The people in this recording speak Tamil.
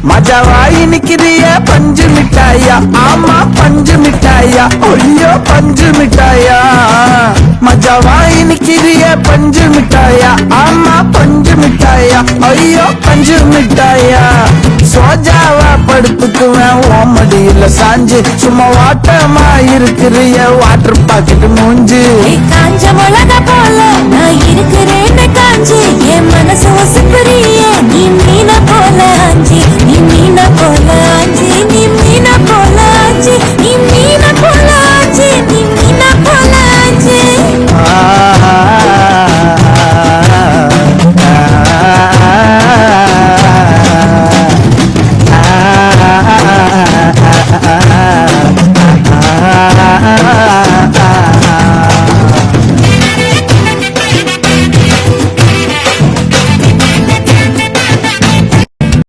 மஜாவாய் நிக்கிறிய பஞ்சு மிட்டாயா, ஆமா பஞ்சு மிட்டாயா, ஐயோ பஞ்சு மிட்டாயா. மஜாவாய் நிக்கிறிய பஞ்சு மிட்டாயா, ஆமா பஞ்சு மிட்டாயா, ஐயோ பஞ்சு மிட்டாயா. சோஜாவா படுத்துக்குவேன் ஓமடியில சாஞ்சு, சும்மா வாட்டமா இருக்கிறிய வாட்டர் பாக்கெட் மூஞ்சு. காஞ்ச மிளகா போல நான் இருக்கிறேன்னு காஞ்சி, என் மனசு வசுப்புறிய நீ மீன போல ஆஞ்சி.